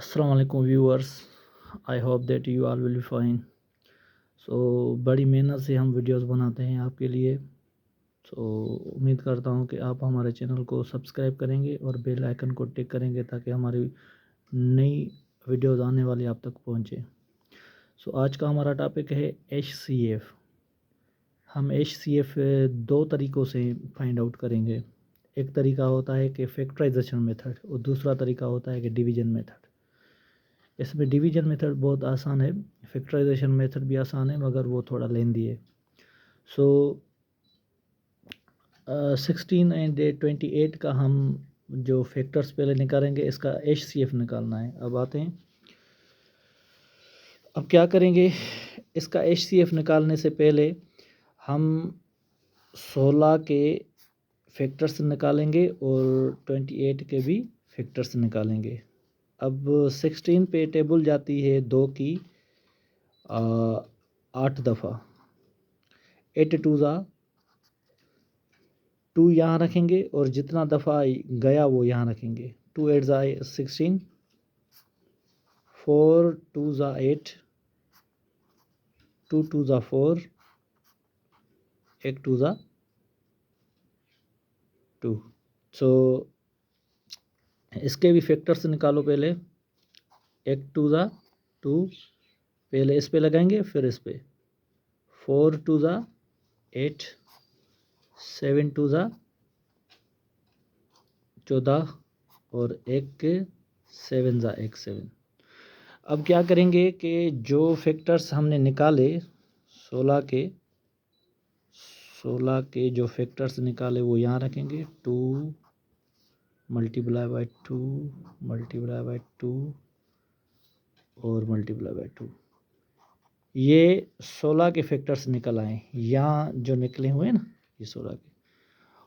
अस्सलाम वालेकुम viewers, I hope that you all will be fine. So बड़ी मेहनत से हम वीडियोस बनाते हैं आपके लिए। उम्मीद करता हूँ कि आप हमारे चैनल को सब्सक्राइब करेंगे और बेल आइकन को टिक करेंगे ताकि हमारी नई वीडियोस आने वाली आप तक पहुँचे। आज का हमारा टॉपिक है HCF। हम HCF दो तरीक़ों से फाइंड आउट करेंगे। एक तरीका होता है कि फैक्टराइजेशन मेथड और दूसरा तरीका होता है कि डिवीज़न मेथड। इसमें डिवीज़न मेथड बहुत आसान है, फैक्टराइजेशन मेथड भी आसान है मगर वो थोड़ा लेंदी है। 16 एंड 28 का हम जो फैक्टर्स पहले निकालेंगे, इसका HCF निकालना है। अब आते हैं, अब क्या करेंगे, इसका HCF निकालने से पहले हम 16 के फैक्टर्स निकालेंगे और 28 के भी फैक्टर्स निकालेंगे। अब 16 पे टेबल जाती है 2 की 8 दफ़ा। 8 टू ज़ा 2 यहाँ रखेंगे और जितना दफ़ा गया वो यहाँ रखेंगे। 2 8 ज़ा 16, 4 2 ज़ा 8, 2 2 ज़ा 4, 1 2 ज़ा 2। इसके भी फैक्टर्स निकालो पहले। 1 2 ज़ा 2, पहले इस पे लगाएंगे फिर इस पे। 4 2 ज़ा 8, 7 2 ज़ा 14 और 1 7 ज़ा 1 7। अब क्या करेंगे कि जो फैक्टर्स हमने निकाले 16 के जो फैक्टर्स निकाले वो यहाँ रखेंगे। 2 मल्टीप्लाई बाय 2 मल्टीप्लाई बाय 2 और मल्टीप्लाई बाय 2। ये 16 के फैक्टर्स निकल आए, यहाँ जो निकले हुए हैं ना, ये 16 के।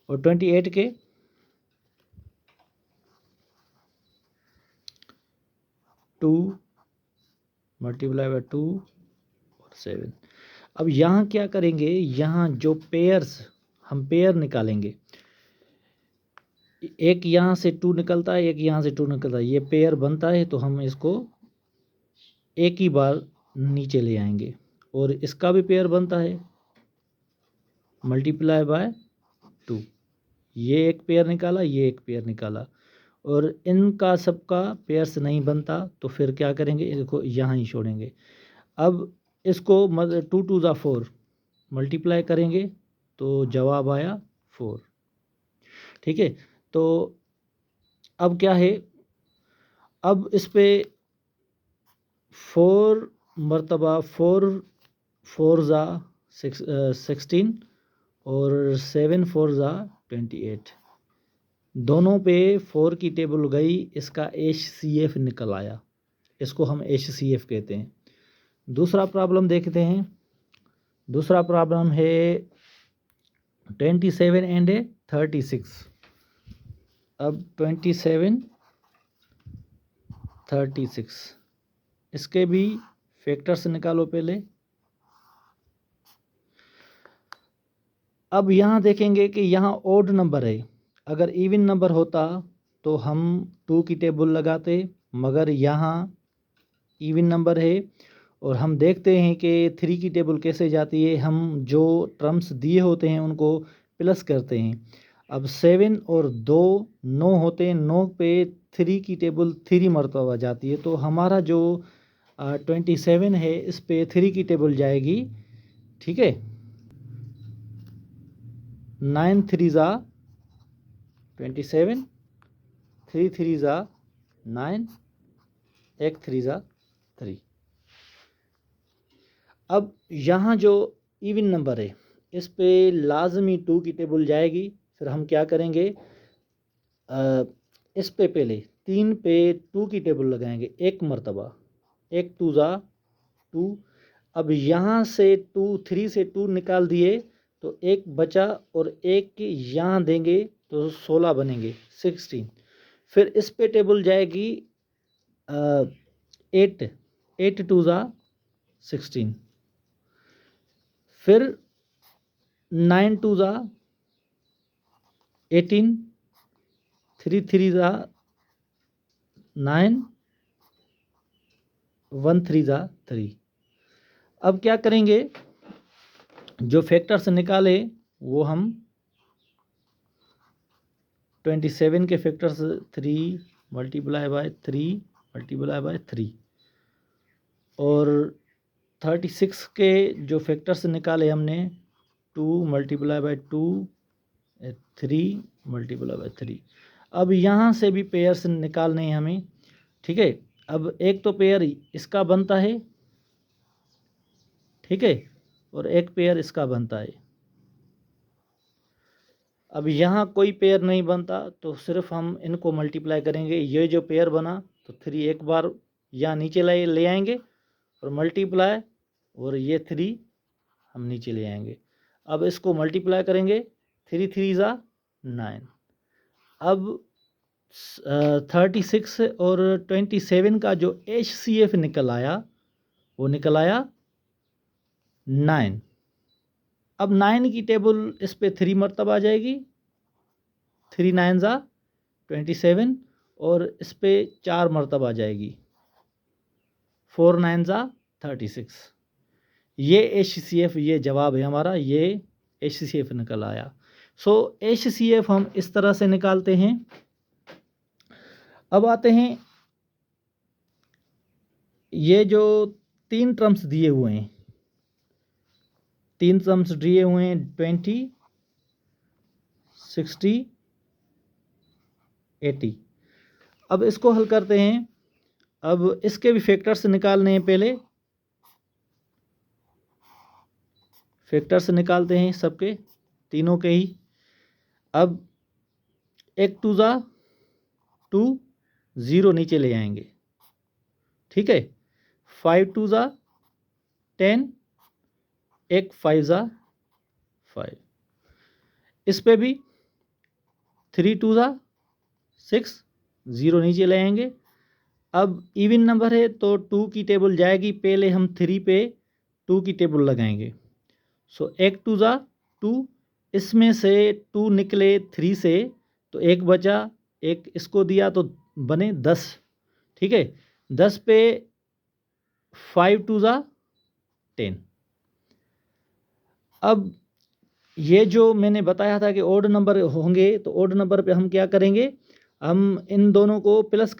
और 28 के 2 मल्टीप्लाई बाय 2 और 7। अब यहाँ क्या करेंगे, यहाँ जो पेयर्स, हम पेयर निकालेंगे। एक यहाँ से 2 निकलता है, एक यहाँ से 2 निकलता है, ये पेयर बनता है तो हम इसको एक ही बार नीचे ले आएंगे। और इसका भी पेयर बनता है, मल्टीप्लाई बाय 2। ये एक पेयर निकाला, ये एक पेयर निकाला, और इनका सबका पेयर्स नहीं बनता तो फिर क्या करेंगे, इसको यहाँ ही छोड़ेंगे। अब इसको 2 2 ज़ा 4 मल्टीप्लाई करेंगे तो जवाब आया 4। ठीक है, तो अब क्या है, अब इस पे 4 मरतबा 4 4 ज़ा 16 और 7 4 ज़ा 28, दोनों पे 4 की टेबल गई, इसका HCF निकल आया। इसको हम HCF कहते हैं। दूसरा प्रॉब्लम देखते हैं। दूसरा प्रॉब्लम है 27 एंड 36। अब 27 36 इसके भी फैक्टर्स निकालो पहले। अब यहाँ देखेंगे कि यहाँ ओड नंबर है। अगर इवन नंबर होता तो हम 2 की टेबल लगाते, मगर यहाँ इवन नंबर है और हम देखते हैं कि 3 की टेबल कैसे जाती है। हम जो टर्म्स दिए होते हैं उनको प्लस करते हैं। अब 7 और 2 9 होते हैं, 9 पे 3 की टेबल 3 मरतबा जाती है, तो हमारा जो 27 है इस पे 3 की टेबल जाएगी। ठीक है, 9 3 ज़ा 27, 3 3 ज़ा 9, 1 3 ज़ा 3। अब यहाँ जो इवन नंबर है इस पे लाजमी 2 की टेबल जाएगी। फिर हम क्या करेंगे, इस पे पहले 3 पे 2 की टेबल लगाएंगे एक मरतबा। 1 2 ज़ा 2। अब यहाँ से 2 3 से 2 निकाल दिए तो एक बचा और एक यहाँ देंगे तो 16 बनेंगे, 16। फिर इस पे टेबल जाएगी 8 8 2 ज़ा 16। फिर 9 2 ज़ा 18, 3 3 ज़ा 9, 1 3 ज़ा 3। अब क्या करेंगे, जो फैक्टर्स निकाले वो हम 27 के factors 3 multiply by 3 multiply by 3 और 36 के जो फैक्टर्स निकाले हमने 2 मल्टीप्लाई बाय 2 3 मल्टीप्लाई बाय 3। अब यहाँ से भी पेयर्स निकालने हैं हमें, ठीक है। अब एक तो पेयर इसका बनता है, ठीक है, और एक पेयर इसका बनता है। अब यहाँ कोई पेयर नहीं बनता तो सिर्फ हम इनको मल्टीप्लाई करेंगे। ये जो पेयर बना तो 3 एक बार यहाँ नीचे ले आएंगे और मल्टीप्लाई, और ये 3 हम नीचे ले आएंगे। अब इसको मल्टीप्लाई करेंगे, 3 3 ज़ा 9। अब 36 और 27 का जो HCF निकल आया वो निकल आया 9। अब 9 की टेबल इस पे 3 मरतबा आ जाएगी, 3 9 ज़ा 27, और इस पे 4 मरतबा आ जाएगी, 4 9 ज़ा 36। ये HCF, ये जवाब है हमारा, ये HCF निकल आया। सो HCF हम इस तरह से निकालते हैं। अब आते हैं, ये जो 3 टर्म्स दिए हुए हैं, 3 टर्म्स दिए हुए हैं 20 60 80। अब इसको हल करते हैं। अब इसके भी फैक्टर्स निकालने हैं, पहले फैक्टर्स निकालते हैं सबके, तीनों के ही। अब 1 2 ज़ा 2, 0 नीचे ले आएंगे, ठीक है। 5 2 ज़ा 10, 1 5 ज़ा 5। इस पे भी 3 2 ज़ा 6, 0 नीचे ले आएंगे। अब इवन नंबर है तो 2 की टेबल जाएगी, पहले हम 3 पे 2 की टेबल लगाएंगे। सो 1 2 ज़ा 2, इसमें से 2 निकले 3 से तो 1 बचा, 1 इसको दिया तो बने 10, ठीक है। 10 पे 5 2 ज़ा 10। अब ये जो मैंने बताया था कि ओड नंबर होंगे तो ओड नंबर पे हम क्या करेंगे, हम इन दोनों को प्लस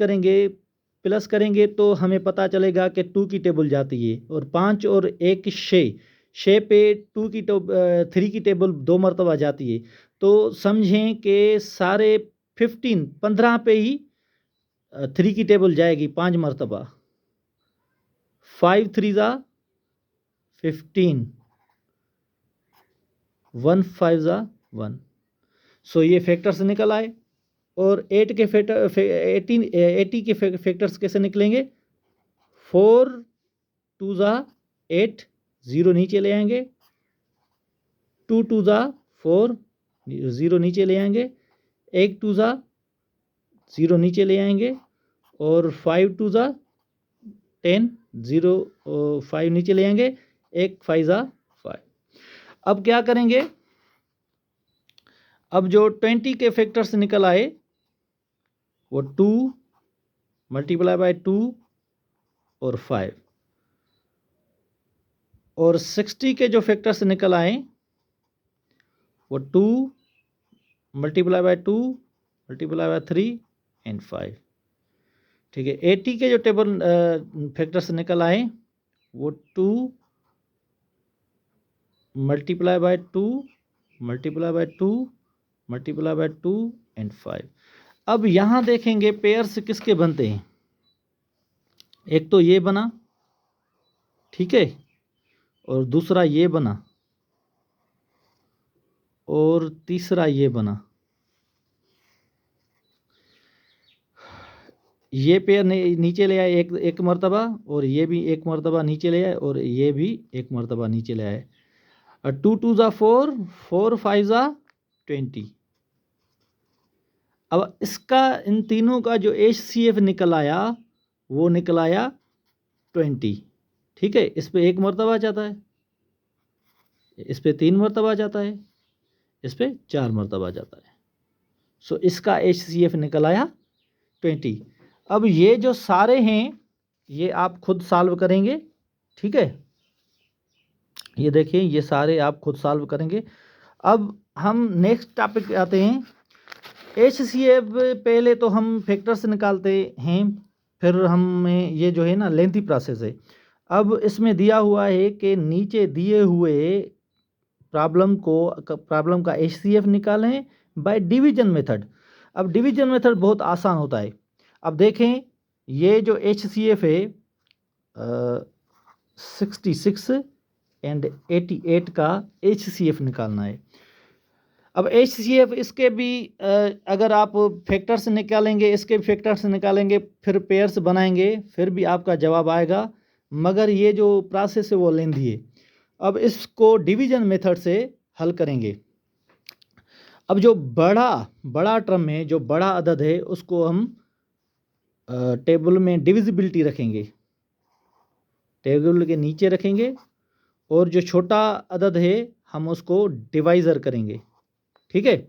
करेंगे तो हमें पता चलेगा कि 2 की टेबल जाती है, और 5 और 1 6 पे 3 की टेबल 2 मरतबा जाती है। तो समझें कि सारे 15 पे ही 3 की टेबल जाएगी 5 मरतबा। 5 3 ज़ा 15, 1 5 ज़ा 1। सो ये फैक्टर्स निकल आए। और 8 के फैक्टर 80 के फैक्टर्स कैसे निकलेंगे, 4 2 ज़ा 8, 0 नीचे ले आएंगे, 2 2 ज़ा 4, 0 नीचे ले आएंगे, 1 2 ज़ा 0 नीचे ले आएंगे, और 5 2 ज़ा 10, 0 5 नीचे ले आएंगे, 1 5 ज़ा 5। अब क्या करेंगे, अब जो 20 के फैक्टर्स निकल आए वो 2 मल्टीप्लाई बाय 2 और 5, और 60 के जो फैक्टर्स निकल आए वो 2 multiply by 2 multiply by 3 and 5, ठीक है। 80 के जो टेबल फैक्टर्स निकल आए वो 2 multiply by 2 multiply by 2 multiply by 2 and 5। अब यहाँ देखेंगे पेयर्स किसके बनते हैं, एक तो ये बना, ठीक है, और दूसरा ये बना, और तीसरा ये बना। ये पेयर नीचे ले आए एक मरतबा, और ये भी एक मरतबा नीचे ले आए, और ये भी एक मरतबा नीचे ले आए। 2 2 ज़ा 4, 4 5 ज़ा 20। अब इसका इन तीनों का जो HCF निकल आया वो निकल आया 20, ठीक है। इस पे 1 मरतबा जाता है, इस पे 3 मरतबा जाता है, इस पे 4 मरतबा जाता है। सो इसका HCF निकल आया 20। अब ये जो सारे हैं ये आप खुद सॉल्व करेंगे, ठीक है। ये देखिए ये सारे आप खुद सॉल्व करेंगे। अब हम नेक्स्ट टॉपिक पे आते हैं। HCF पहले तो हम फैक्टर से निकालते हैं, फिर हमें ये जो है ना लेंथी प्रोसेस है। अब इसमें दिया हुआ है कि नीचे दिए हुए प्रॉब्लम का HCF निकालें बाय डिवीजन मेथड। अब डिवीजन मेथड बहुत आसान होता है। अब देखें ये जो HCF है 66 एंड 88 का HCF निकालना है। अब HCF इसके भी अगर आप फैक्टर से निकालेंगे, इसके भी फैक्टर से निकालेंगे, फिर पेयर्स बनाएंगे, फिर भी आपका जवाब आएगा, मगर ये जो प्रोसेस है वो लेंदी है। अब इसको डिवीजन मेथड से हल करेंगे। अब जो बड़ा टर्म है, जो बड़ा अदद है, उसको हम टेबल में डिविजिबिलिटी रखेंगे, टेबल के नीचे रखेंगे, और जो छोटा अदद है हम उसको डिवाइज़र करेंगे, ठीक है।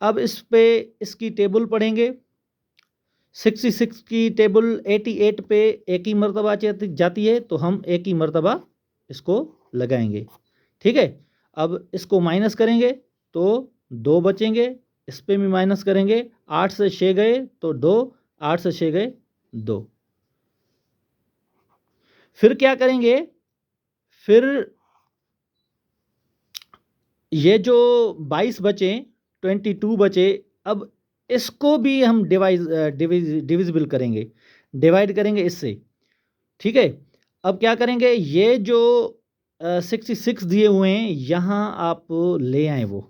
अब इस पे इसकी टेबल पढ़ेंगे। 66 की टेबल 88 पे एक ही मरतबा जाती है, तो हम एक ही मरतबा इसको लगाएंगे, ठीक है। अब इसको माइनस करेंगे तो 2 बचेंगे, इस पे भी माइनस करेंगे, 8 से 6 गए तो 2, 8 से 6 गए 2। फिर क्या करेंगे, फिर ये जो 22 बचे, 22 बचे, अब इसको भी हम डिविजिबल करेंगे, डिवाइड करेंगे इससे, ठीक है। अब क्या करेंगे, ये जो 66 दिए हुए हैं यहाँ आप ले आए, वो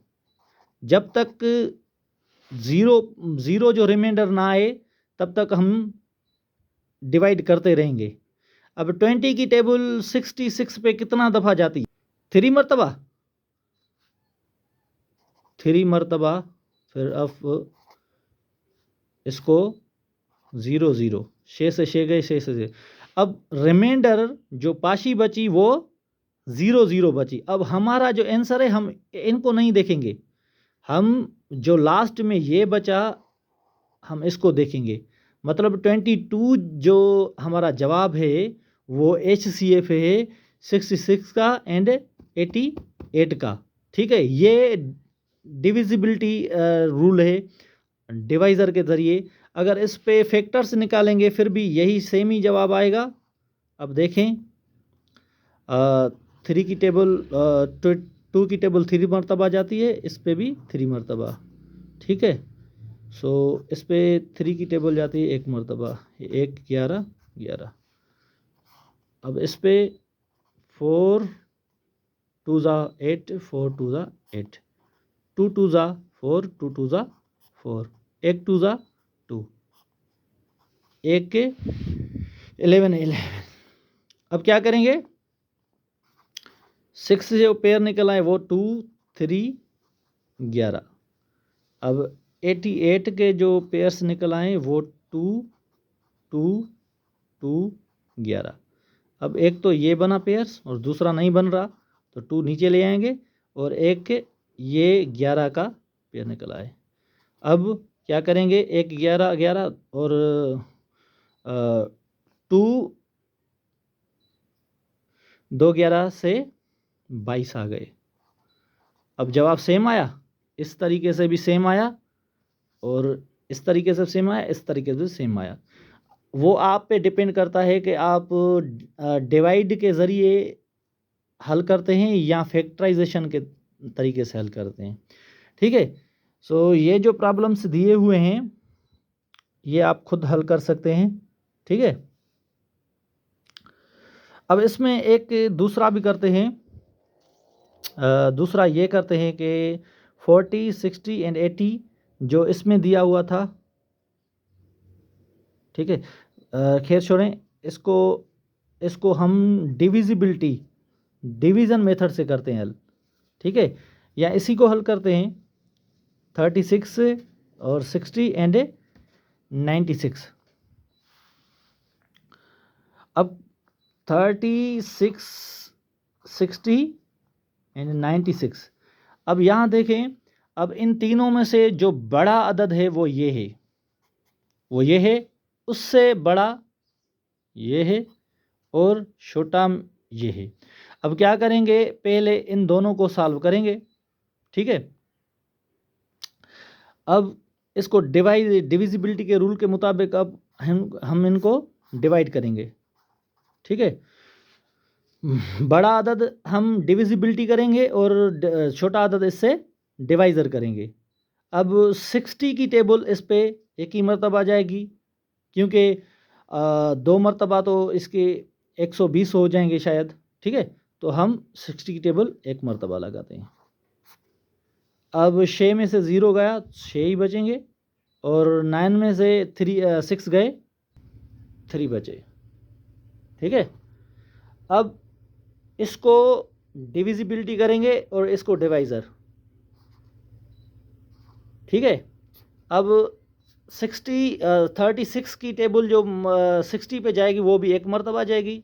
जब तक ज़ीरो जो रिमाइंडर ना आए तब तक हम डिवाइड करते रहेंगे। अब 20 की टेबल 66 पे कितना दफ़ा जाती है? 3 मरतबा, 3 मरतबा। फिर अब इसको 0 0, 6 से 6 गए, 6 से 6। अब रिमाइंडर जो पाशी बची वो 0 0 बची। अब हमारा जो आंसर है हम इनको नहीं देखेंगे, हम जो लास्ट में ये बचा हम इसको देखेंगे। मतलब 22 जो हमारा जवाब है वो HCF है 66 का एंड 88 का, ठीक है। ये डिविजिबिलिटी रूल है डिवाइज़र के ज़रिए। अगर इस पे फैक्टर्स निकालेंगे फिर भी यही सेम ही जवाब आएगा। अब देखें 3 की टेबल 2 की टेबल 3 मरतबा जाती है, इस पे भी 3 मरतबा, ठीक है। सो इस पे 3 की टेबल जाती है 1 मरतबा, 1 11 11। अब इस पे 4 2 ज़ा 8, 4 2 ज़ा 8, 2 2 ज़ा 4, 2 2 ज़ा 4, 1 2 ज़ा 2, 1 के 11 11। अब क्या करेंगे, 6 से जो पेयर निकल आए वो 2 3 11। अब 88 के जो पेयर्स निकल आए वो 2 2 2 11। अब एक तो ये बना पेयर्स और दूसरा नहीं बन रहा, तो 2 नीचे ले आएंगे और एक ये 11 का पेयर निकल आए। अब क्या करेंगे, 1 11 11 और 2 2 11 से 22 आ गए। अब जवाब सेम आया, इस तरीके से भी सेम आया, और इस तरीके से सेम आया, इस तरीके से सेम आया। वो आप पे डिपेंड करता है कि आप डिवाइड के ज़रिए हल करते हैं या फैक्टराइजेशन के तरीके से हल करते हैं, ठीक है। सो ये जो प्रॉब्लम्स दिए हुए हैं ये आप खुद हल कर सकते हैं, ठीक है। अब इसमें एक दूसरा भी करते हैं, दूसरा ये करते हैं कि 40 60 एंड 80 जो इसमें दिया हुआ था, ठीक है। खैर छोड़ें इसको हम डिवीज़न मेथड से करते हैं हल, ठीक है। या इसी को हल करते हैं 36 और 60 एंड 96। अब 36 60 एंड 96। अब यहाँ देखें, अब इन तीनों में से जो बड़ा अदद है वो ये है, उससे बड़ा ये है और छोटा ये है। अब क्या करेंगे, पहले इन दोनों को सॉल्व करेंगे, ठीक है। अब इसको डिविजिबिलिटी के रूल के मुताबिक अब हम इनको डिवाइड करेंगे, ठीक है। बड़ा अदद हम डिविजिबिलिटी करेंगे और छोटा अदद इससे डिवाइज़र करेंगे। अब 60 की टेबल इस पे एक ही मरतबा आ जाएगी, क्योंकि 2 मरतबा तो इसके 120 हो जाएंगे शायद, ठीक है। तो हम 60 की टेबल एक मरतबा लगाते हैं। अब 6 में से 0 गया, 6 ही बचेंगे, और 9 में से 6 गए, 3 बचे, ठीक है। अब इसको डिविजिबिलिटी करेंगे और इसको डिवाइज़र, ठीक है। अब 36 की टेबल जो 60 पे जाएगी वो भी एक मरतबा जाएगी,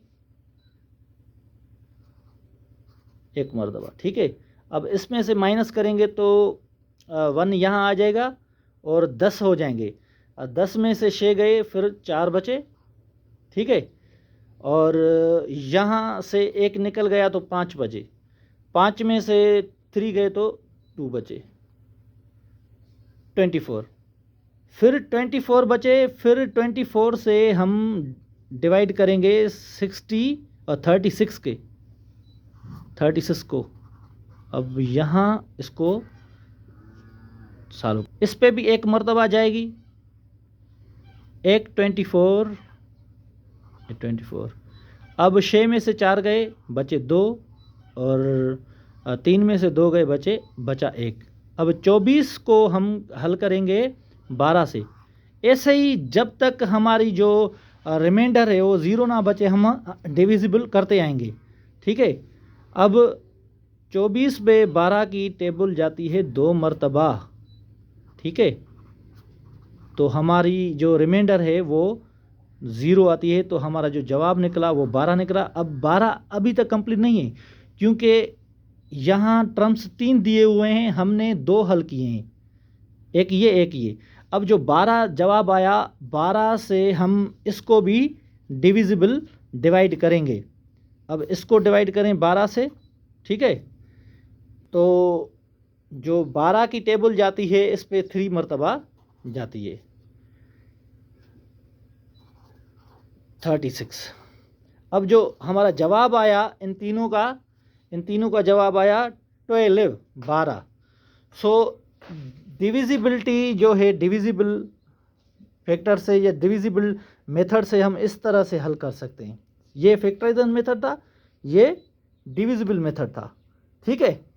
एक मरतबा, ठीक है। अब इसमें से माइनस करेंगे तो 1 यहाँ आ जाएगा और 10 हो जाएंगे। 10 में से 6 गए, फिर 4 बचे, ठीक है। और यहाँ से एक निकल गया तो 5 बचे, 5 में से 3 गए तो 2 बचे, 24। फिर 24 बचे, फिर 24 से हम डिवाइड करेंगे 60 और 36 को। अब यहाँ इसको सॉल्व, इस पे भी एक मरतबा जाएगी, एक 24। अब 6 में से 4 गए, बचे 2, और 3 में से 2 गए, बचा 1। अब 24 को हम हल करेंगे 12 से। ऐसे ही जब तक हमारी जो रिमाइंडर है वो 0 ना बचे, हम डिविजिबल करते आएंगे, ठीक है। अब 24 पे 12 की टेबल जाती है 2 मरतबा, ठीक है। तो हमारी जो रिमाइंडर है वो 0 आती है, तो हमारा जो जवाब निकला वो 12 निकला। अब 12 अभी तक कंप्लीट नहीं है, क्योंकि यहाँ टर्म्स 3 दिए हुए हैं, हमने 2 हल किए हैं, एक ये एक ये। अब जो 12 जवाब आया, 12 से हम इसको भी डिवाइड करेंगे। अब इसको डिवाइड करें 12 से, ठीक है। तो जो 12 की टेबल जाती है इस पे 3 मरतबा जाती है, 36। अब जो हमारा जवाब आया इन तीनों का जवाब आया 12। सो डिविजिबिलिटी जो है, डिविजिबल फैक्टर से या डिविजिबल मेथड से हम इस तरह से हल कर सकते हैं। ये फैक्टराइजेशन मेथड था, ये डिविजिबल मेथड था, ठीक है।